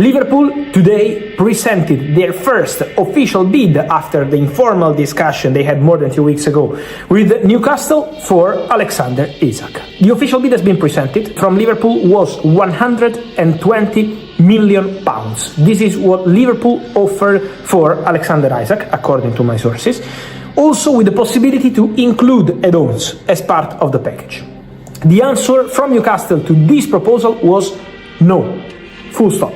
Liverpool today presented their first official bid after the informal discussion they had more than 2 weeks ago with Newcastle for Alexander Isak. The official bid has been presented from Liverpool was £120 million. This is what Liverpool offered for Alexander Isak, according to my sources, also with the possibility to include add-ons as part of the package. The answer from Newcastle to this proposal was no. Full stop.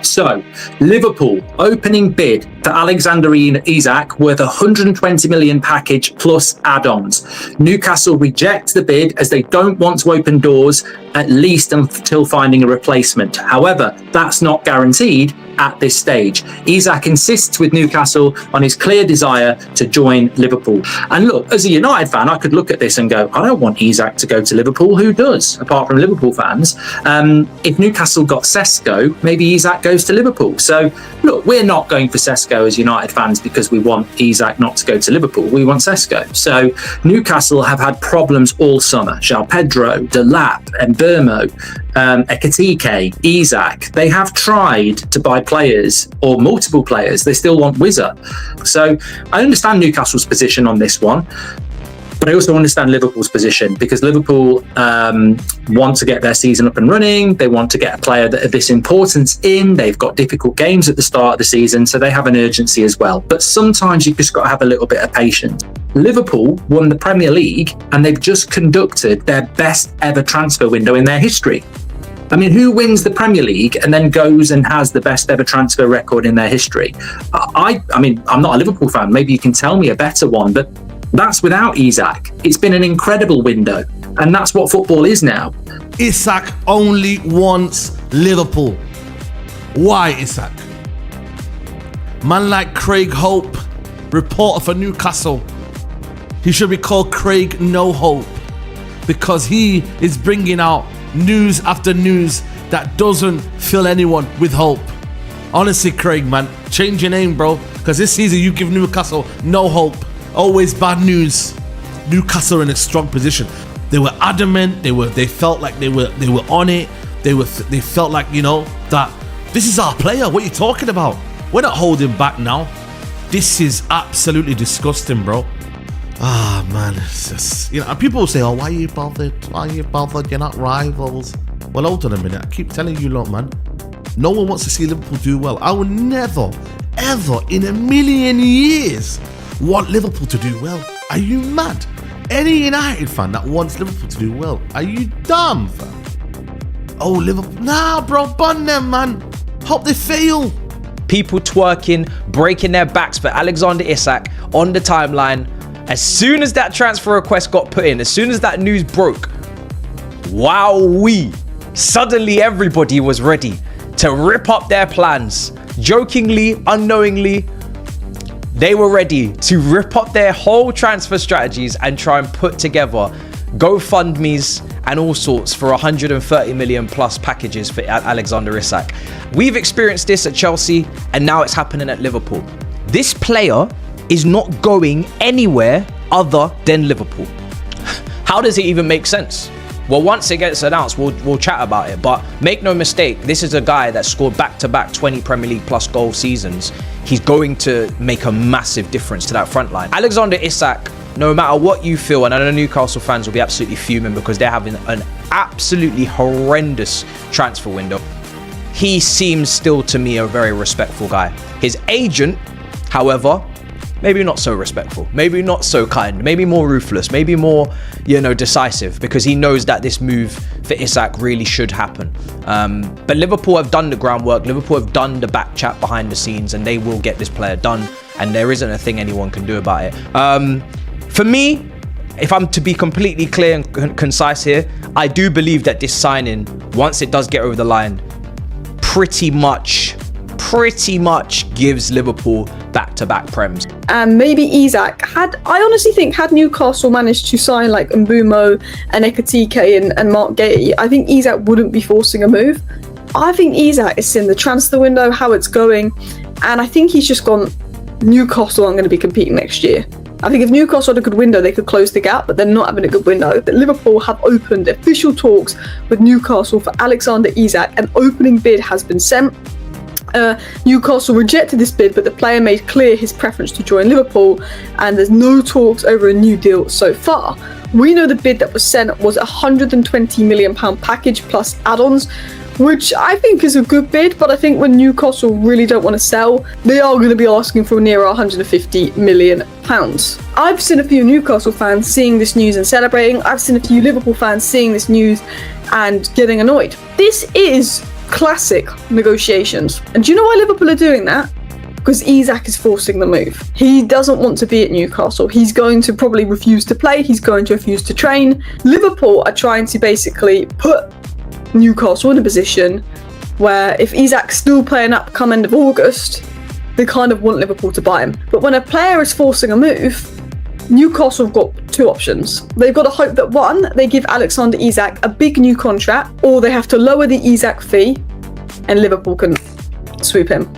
So, Liverpool opening bid for Alexander Isak worth £120 million package plus add-ons. Newcastle reject the bid as they don't want to open doors, at least until finding a replacement. However, that's not guaranteed at this stage. Isak insists with Newcastle on his clear desire to join Liverpool. And look, as a United fan, I could look at this and go, I don't want Isak to go to Liverpool. Who does, apart from Liverpool fans? If Newcastle got Sesko, maybe Isak goes to Liverpool. So, look, we're not going for Sesko as United fans because we want Isak not to go to Liverpool. We want Sesko. So, Newcastle have had problems all summer. João Pedro, Delap, Mbeumo, Ekitike, Isak. They have tried to buy players or multiple players. They still want Wizza. So I understand Newcastle's position on this one, but I also understand Liverpool's position because Liverpool want to get their season up and running. They want to get a player of this importance in. They've got difficult games at the start of the season, so they have an urgency as well. But sometimes you've just got to have a little bit of patience. Liverpool won the Premier League and they've just conducted their best ever transfer window in their history. I mean, who wins the Premier League and then goes and has the best ever transfer record in their history? I mean, I'm not a Liverpool fan. Maybe you can tell me a better one, but that's without Isak. It's been an incredible window, and that's what football is now. Isak only wants Liverpool. Why Isak? Man like Craig Hope, reporter for Newcastle. He should be called Craig No Hope because he is bringing out news after news that doesn't fill anyone with hope. Honestly, Craig, man, change your name, bro, because this season you give Newcastle no hope. Always bad news. Newcastle in a strong position. They were adamant. They felt like they were on it. They felt like, you know, that this is our player. What are you talking about? We're not holding back now. This is absolutely disgusting, bro. Ah, man, it's just, you know, people will say, oh, why are you bothered? Why are you bothered? You're not rivals. Well, hold on a minute. I keep telling you, lot, man. No one wants to see Liverpool do well. I would never, ever in a million years want Liverpool to do well. Are you mad? Any United fan that wants Liverpool to do well, are you dumb, fam? Oh, Liverpool. Nah, bro, bun them, man. Hope they fail. People twerking, breaking their backs for Alexander Isak on the timeline. As soon as that transfer request got put in, as soon as that news broke, wowee, suddenly everybody was ready to rip up their plans. Jokingly, unknowingly, they were ready to rip up their whole transfer strategies and try and put together GoFundMes and all sorts for 130 million plus packages for Alexander Isak. We've experienced this at Chelsea and now it's happening at Liverpool. This player is not going anywhere other than Liverpool. How does it even make sense? Well, once it gets announced, we'll chat about it. But make no mistake, this is a guy that scored back-to-back 20 Premier League plus goal seasons. He's going to make a massive difference to that front line. Alexander Isak, no matter what you feel, and I know Newcastle fans will be absolutely fuming because they're having an absolutely horrendous transfer window. He seems still to me a very respectful guy. His agent, however, maybe not so respectful, maybe not so kind, maybe more ruthless, maybe more, you know, decisive, because he knows that this move for Isak really should happen. But Liverpool have done the groundwork. Liverpool have done the back chat behind the scenes, and they will get this player done. And there isn't a thing anyone can do about it. For me, if I'm to be completely clear and concise here, I do believe that this signing, once it does get over the line, pretty much gives Liverpool back-to-back Prems. And maybe Isak I honestly think had Newcastle managed to sign like Mbeumo and Ekitike and Mark Goldbridge, I think Isak wouldn't be forcing a move. I think Isak is in the transfer window, how it's going, and I think he's just gone, Newcastle aren't going to be competing next year. I think if Newcastle had a good window, they could close the gap, but they're not having a good window. But Liverpool have opened official talks with Newcastle for Alexander Isak. An opening bid has been sent. Newcastle rejected this bid, but the player made clear his preference to join Liverpool, and there's no talks over a new deal so far. We know the bid that was sent was a £120 million package plus add-ons, which I think is a good bid, but I think when Newcastle really don't want to sell, they are going to be asking for near £150 million. I've seen a few Newcastle fans seeing this news and celebrating. I've seen a few Liverpool fans seeing this news and getting annoyed. This is classic negotiations. And do you know why Liverpool are doing that? Because Isak is forcing the move. He doesn't want to be at Newcastle. He's going to probably refuse to play. He's going to refuse to train. Liverpool are trying to basically put Newcastle in a position where if Isak's still playing up come end of August, they kind of want Liverpool to buy him. But when a player is forcing a move, Newcastle have got two options. They've got to hope that one, they give Alexander Isak a big new contract, or they have to lower the Isak fee and Liverpool can swoop him.